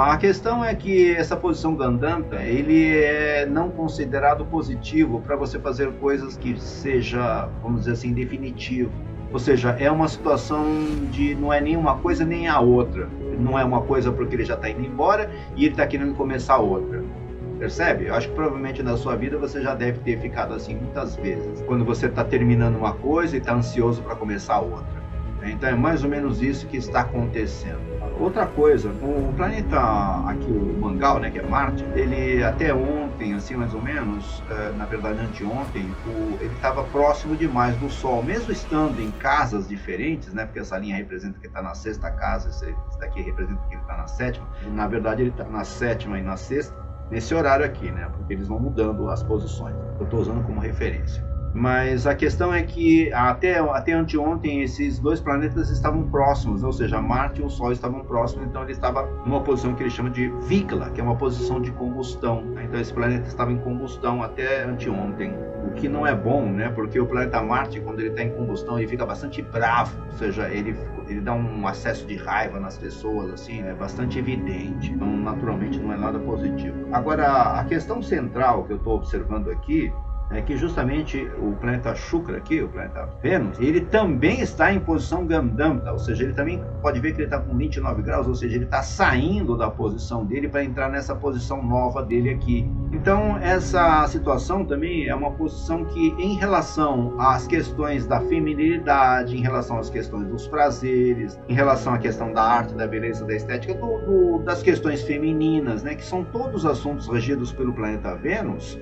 A questão é que essa posição Gandanta, ele é não considerado positivo para você fazer coisas que seja, vamos dizer assim, definitivo. Ou seja, é uma situação de não é nem uma coisa nem a outra. Não é uma coisa porque ele já está indo embora e ele está querendo começar outra. Percebe? Eu acho que provavelmente na sua vida você já deve ter ficado assim muitas vezes. Quando você está terminando uma coisa e está ansioso para começar outra. Então é mais ou menos isso que está acontecendo. Outra coisa, o planeta aqui, o Mangal, né, que é Marte, ele até ontem, assim mais ou menos, na verdade anteontem, ele estava próximo demais do Sol, mesmo estando em casas diferentes, né, porque essa linha representa que está na sexta casa, esse daqui representa que ele está na sétima, na verdade ele está na sétima e na sexta, nesse horário aqui, né, porque eles vão mudando as posições, eu estou usando como referência. Mas a questão é que até anteontem esses dois planetas estavam próximos, ou seja, Marte e o Sol estavam próximos, então ele estava numa posição que ele chama de Vikla, que é uma posição de combustão. Então esse planeta estava em combustão até anteontem, o que não é bom, né? Porque o planeta Marte, quando ele está em combustão, ele fica bastante bravo, ou seja, ele dá um acesso de raiva nas pessoas, assim, é bastante evidente. Então, naturalmente, não é nada positivo. Agora, a questão central que eu estou observando aqui é que justamente o planeta Shukra aqui, o planeta Vênus, ele também está em posição Gandanta, ou seja, ele também pode ver que ele está com 29 graus, ou seja, ele está saindo da posição dele para entrar nessa posição nova dele aqui. Então, essa situação também é uma posição que, em relação às questões da feminilidade, em relação às questões dos prazeres, em relação à questão da arte, da beleza, da estética, das questões femininas, né, que são todos assuntos regidos pelo planeta Vênus,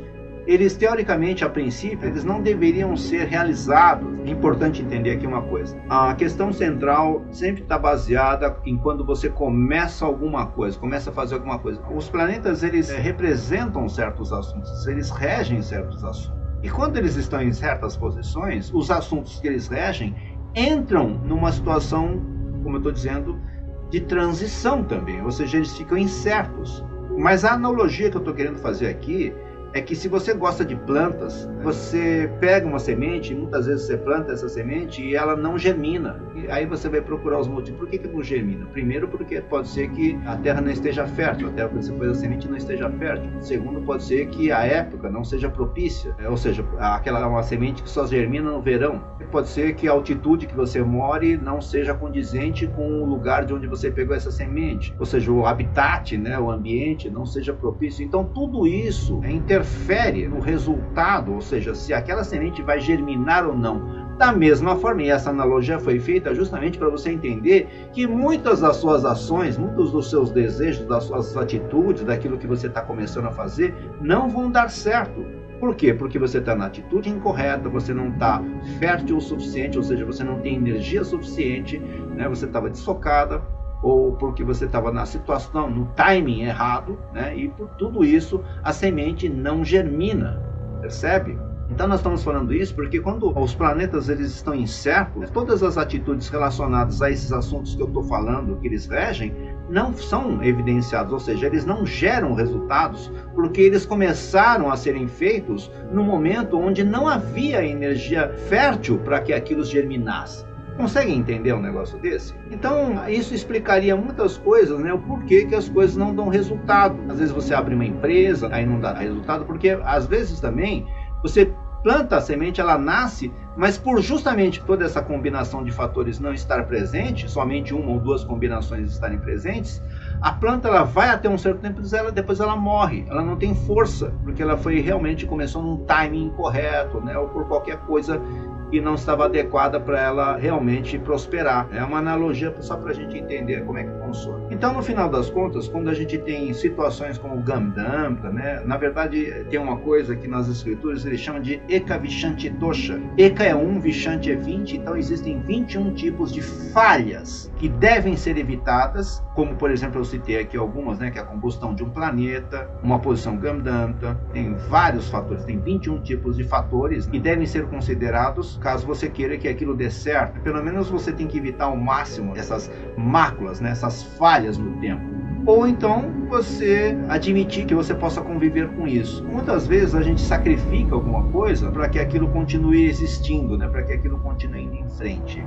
eles, teoricamente, a princípio, eles não deveriam ser realizados. É importante entender aqui uma coisa. A questão central sempre está baseada em quando você começa alguma coisa, começa a fazer alguma coisa. Os planetas, eles representam certos assuntos, eles regem certos assuntos. E quando eles estão em certas posições, os assuntos que eles regem entram numa situação, como eu estou dizendo, de transição também. Ou seja, eles ficam incertos. Mas a analogia que eu estou querendo fazer aqui é que se você gosta de plantas, você pega uma semente, muitas vezes você planta essa semente e ela não germina. E aí você vai procurar os motivos. Por que não germina? Primeiro, porque pode ser que a terra não esteja fértil, a terra que você pôs a semente não esteja fértil. Segundo, pode ser que a época não seja propícia, ou seja, aquela é uma semente que só germina no verão. Pode ser que a altitude que você more não seja condizente com o lugar de onde você pegou essa semente, ou seja, o habitat, né, o ambiente não seja propício. Então tudo isso interfere no resultado, ou seja, se aquela semente vai germinar ou não. Da mesma forma, e essa analogia foi feita justamente para você entender que muitas das suas ações, muitos dos seus desejos, das suas atitudes, daquilo que você está começando a fazer, não vão dar certo. Por quê? Porque você está na atitude incorreta, você não está fértil o suficiente, ou seja, você não tem energia suficiente, né? Você estava desfocada, ou porque você estava na situação, no timing errado, né? E por tudo isso a semente não germina, percebe? Então nós estamos falando isso porque quando os planetas eles estão incertos, todas as atitudes relacionadas a esses assuntos que eu estou falando, que eles regem, não são evidenciados, ou seja, eles não geram resultados porque eles começaram a serem feitos no momento onde não havia energia fértil para que aquilo germinasse. Conseguem entender um negócio desse? Então, isso explicaria muitas coisas, né? O porquê que as coisas não dão resultado. Às vezes você abre uma empresa, aí não dá resultado, porque às vezes também você planta a semente, ela nasce, mas por justamente toda essa combinação de fatores não estar presente, somente uma ou duas combinações estarem presentes, a planta ela vai até um certo tempo e depois ela morre, ela não tem força, porque ela foi realmente começou num timing incorreto, né? Ou por qualquer coisa que não estava adequada para ela realmente prosperar. É uma analogia só para a gente entender como é que funciona. Então, no final das contas, quando a gente tem situações como o Gandanta, né, na verdade, tem uma coisa que nas escrituras eles chamam de Eka Vishanti Dosha. Eka é 1, Vishanti é 20, então existem 21 tipos de falhas que devem ser evitadas, como, por exemplo, eu citei aqui algumas, né, que é a combustão de um planeta, uma posição Gandanta, tem vários fatores, tem 21 tipos de fatores que devem ser considerados caso você queira que aquilo dê certo. Pelo menos você tem que evitar ao máximo essas máculas, né, essas falhas no tempo. Ou então você admitir que você possa conviver com isso. Muitas vezes a gente sacrifica alguma coisa para que aquilo continue existindo, né, para que aquilo continue indo em frente.